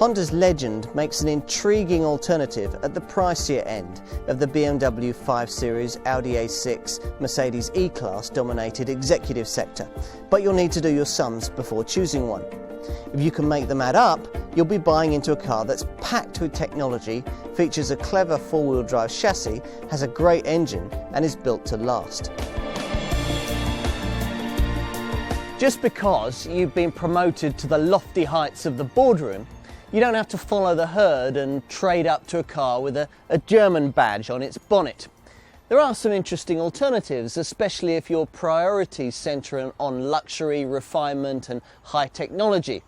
Honda's Legend makes an intriguing alternative at the pricier end of the BMW 5 Series, Audi A6, Mercedes E-Class dominated executive sector, but you'll need to do your sums before choosing one. If you can make them add up, you'll be buying into a car that's packed with technology, features a clever four-wheel drive chassis, has a great engine and is built to last. Just because you've been promoted to the lofty heights of the boardroom, you don't have to follow the herd and trade up to a car with a German badge on its bonnet. There are some interesting alternatives, especially if your priorities centre on luxury, refinement and high technology.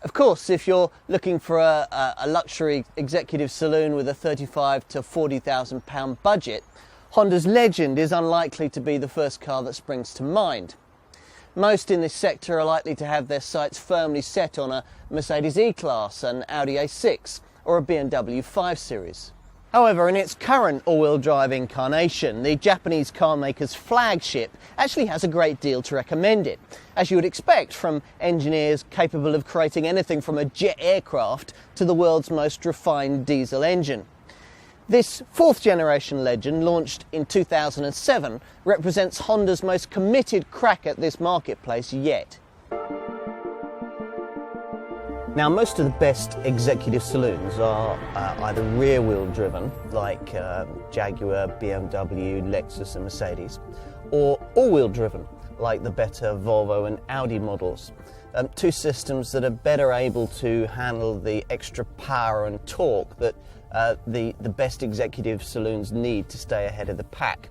Of course, if you're looking for a luxury executive saloon with a £35,000 to £40,000 budget, Honda's Legend is unlikely to be the first car that springs to mind. Most in this sector are likely to have their sights firmly set on a Mercedes E-Class, an Audi A6 or a BMW 5 Series. However, in its current all-wheel drive incarnation, the Japanese car maker's flagship actually has a great deal to recommend it, as you would expect from engineers capable of creating anything from a jet aircraft to the world's most refined diesel engine. This fourth generation Legend, launched in 2007, represents Honda's most committed crack at this marketplace yet. Now, most of the best executive saloons are either rear-wheel driven, like Jaguar, BMW, Lexus and Mercedes, or all-wheel driven, like the better Volvo and Audi models. Two systems that are better able to handle the extra power and torque that the best executive saloons need to stay ahead of the pack.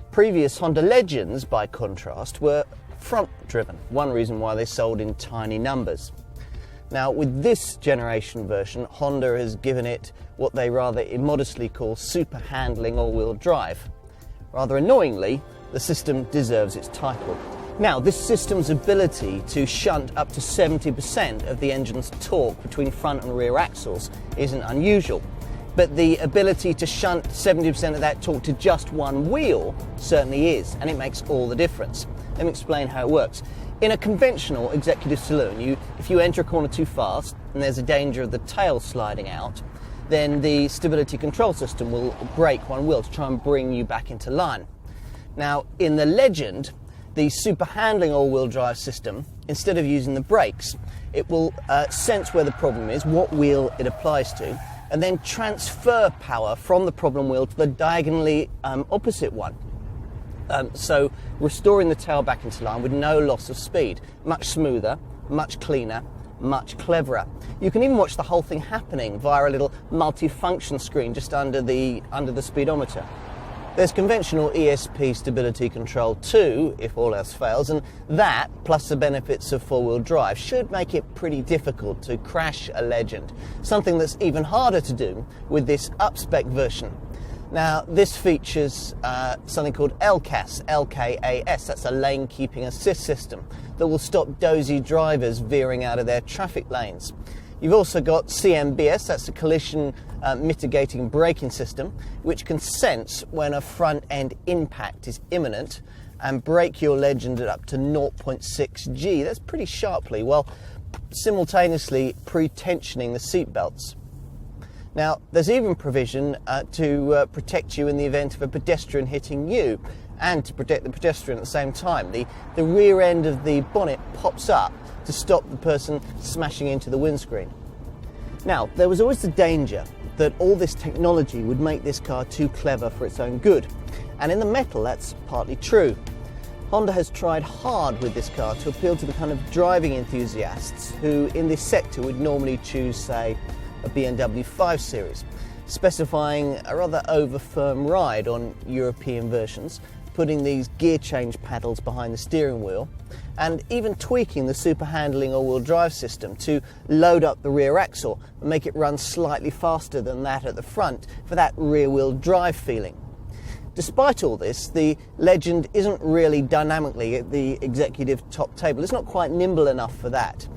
Previous Honda Legends, by contrast, were front-driven, one reason why they sold in tiny numbers. Now, with this generation version, Honda has given it what they rather immodestly call super handling all-wheel drive. Rather annoyingly, the system deserves its title. Now, this system's ability to shunt up to 70% of the engine's torque between front and rear axles isn't unusual, but the ability to shunt 70% of that torque to just one wheel certainly is, and it makes all the difference. Let me explain how it works. In a conventional executive saloon, if you enter a corner too fast and there's a danger of the tail sliding out, then the stability control system will brake one wheel to try and bring you back into line. Now, in the Legend, the super handling all-wheel drive system, instead of using the brakes, it will sense where the problem is, what wheel it applies to, and then transfer power from the problem wheel to the diagonally opposite one. So restoring the tail back into line with no loss of speed. Much smoother, much cleaner, much cleverer. You can even watch the whole thing happening via a little multi-function screen just under the speedometer. There's conventional ESP stability control too, if all else fails, and that, plus the benefits of four-wheel drive, should make it pretty difficult to crash a Legend, something that's even harder to do with this up-spec version. Now, this features something called LCAS, LKAS, that's a lane keeping assist system that will stop dozy drivers veering out of their traffic lanes. You've also got CMBS, that's a collision mitigating braking system, which can sense when a front end impact is imminent and brake your Legend at up to 0.6 G. That's pretty sharply, while simultaneously pre-tensioning the seat belts. Now, there's even provision to protect you in the event of a pedestrian hitting you, and to protect the pedestrian at the same time. The rear end of the bonnet pops up to stop the person smashing into the windscreen. Now, there was always the danger that all this technology would make this car too clever for its own good, and in the metal that's partly true. Honda has tried hard with this car to appeal to the kind of driving enthusiasts who in this sector would normally choose, say, a BMW 5 Series, specifying a rather over-firm ride on European versions, putting these gear change paddles behind the steering wheel, and even tweaking the super handling all-wheel drive system to load up the rear axle and make it run slightly faster than that at the front for that rear-wheel drive feeling. Despite all this, the Legend isn't really dynamically at the executive top table. It's not quite nimble enough for that.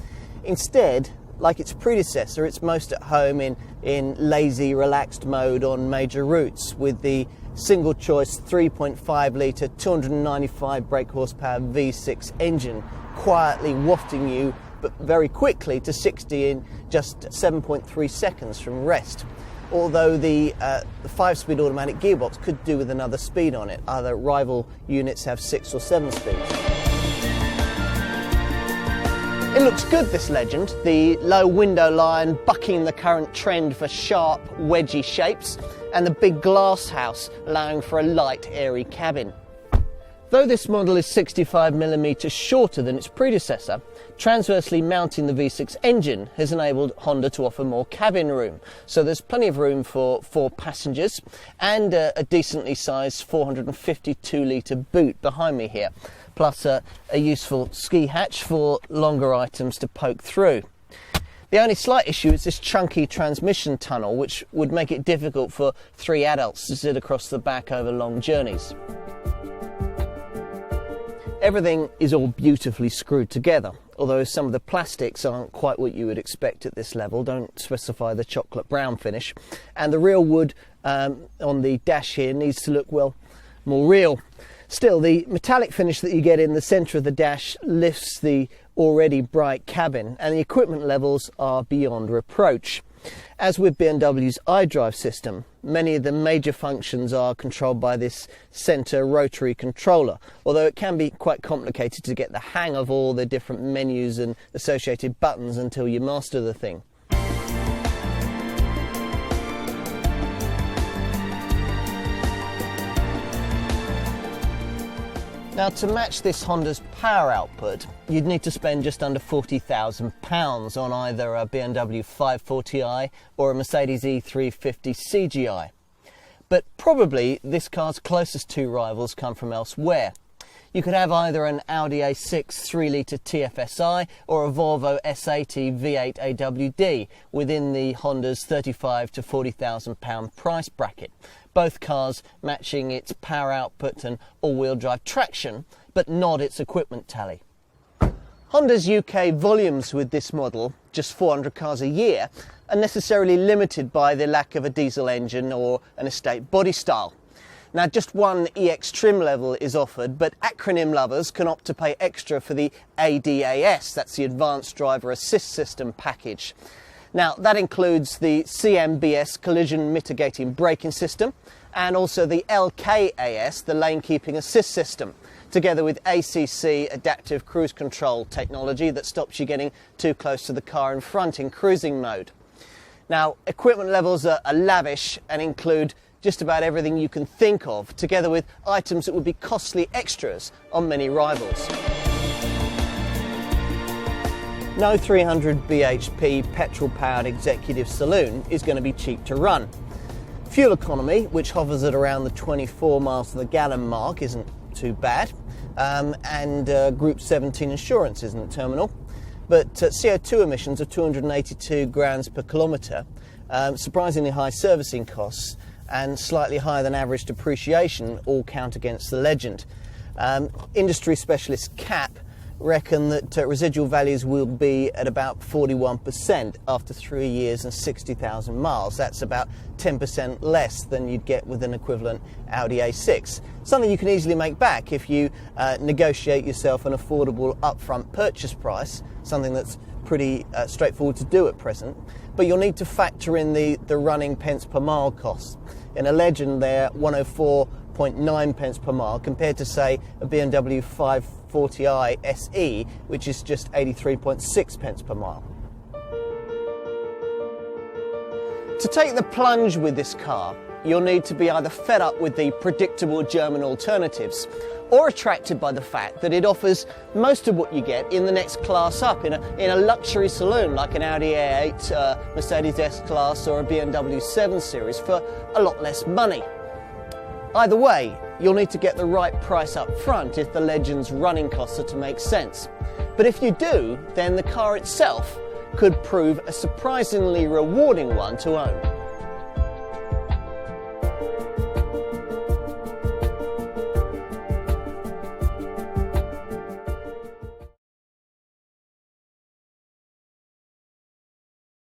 Instead, like its predecessor, it's most at home in lazy, relaxed mode on major routes, with the single choice 3.5 litre 295 brake horsepower V6 engine quietly wafting you but very quickly to 60 in just 7.3 seconds from rest. Although the 5-speed automatic gearbox could do with another speed on it. Other rival units have 6 or 7 speeds. It looks good, this Legend. The low window line bucking the current trend for sharp, wedgy shapes, and the big glass house allowing for a light, airy cabin. Though this model is 65mm shorter than its predecessor, transversely mounting the V6 engine has enabled Honda to offer more cabin room. So there's plenty of room for 4 passengers and a decently sized 452-litre boot behind me here, plus a useful ski hatch for longer items to poke through. The only slight issue is this chunky transmission tunnel, which would make it difficult for 3 adults to sit across the back over long journeys. Everything is all beautifully screwed together, although some of the plastics aren't quite what you would expect at this level, don't specify the chocolate brown finish, and the real wood on the dash here needs to look, well, more real. Still, the metallic finish that you get in the centre of the dash lifts the already bright cabin, and the equipment levels are beyond reproach. As with BMW's iDrive system, many of the major functions are controlled by this centre rotary controller, although it can be quite complicated to get the hang of all the different menus and associated buttons until you master the thing. Now, to match this Honda's power output, you'd need to spend just under £40,000 on either a BMW 540i or a Mercedes E350 CGI. But probably this car's closest 2 rivals come from elsewhere. You could have either an Audi A6 3-litre TFSI or a Volvo S80 V8 AWD within the Honda's £35,000 to £40,000 price bracket. Both cars matching its power output and all-wheel drive traction, but not its equipment tally. Honda's UK volumes with this model, just 400 cars a year, are necessarily limited by the lack of a diesel engine or an estate body style. Now, just one EX trim level is offered, but acronym lovers can opt to pay extra for the ADAS, that's the Advanced Driver Assist System package. Now, that includes the CMBS collision mitigating braking system and also the LKAS, the lane keeping assist system, together with ACC adaptive cruise control technology that stops you getting too close to the car in front in cruising mode. Now, equipment levels are lavish and include just about everything you can think of, together with items that would be costly extras on many rivals. No 300 bhp petrol-powered executive saloon is going to be cheap to run. Fuel economy, which hovers at around the 24 miles to the gallon mark, isn't too bad, and Group 17 insurance isn't terminal. But CO2 emissions of 282 grams per kilometre, surprisingly high servicing costs, and slightly higher than average depreciation all count against the Legend. Industry specialist CAP reckon that residual values will be at about 41% after 3 years and 60,000 miles. That's about 10% less than you'd get with an equivalent Audi A6. Something you can easily make back if you negotiate yourself an affordable upfront purchase price, something that's pretty straightforward to do at present. But you'll need to factor in the running pence per mile costs. In a Legend, they're 104.9 pence per mile compared to, say, a BMW 540i SE, which is just 83.6 pence per mile. To take the plunge with this car, you'll need to be either fed up with the predictable German alternatives or attracted by the fact that it offers most of what you get in the next class up, in a luxury saloon like an Audi A8, Mercedes S-Class or a BMW 7 Series for a lot less money. Either way, you'll need to get the right price up front if the Legend's running costs are to make sense. But if you do, then the car itself could prove a surprisingly rewarding one to own.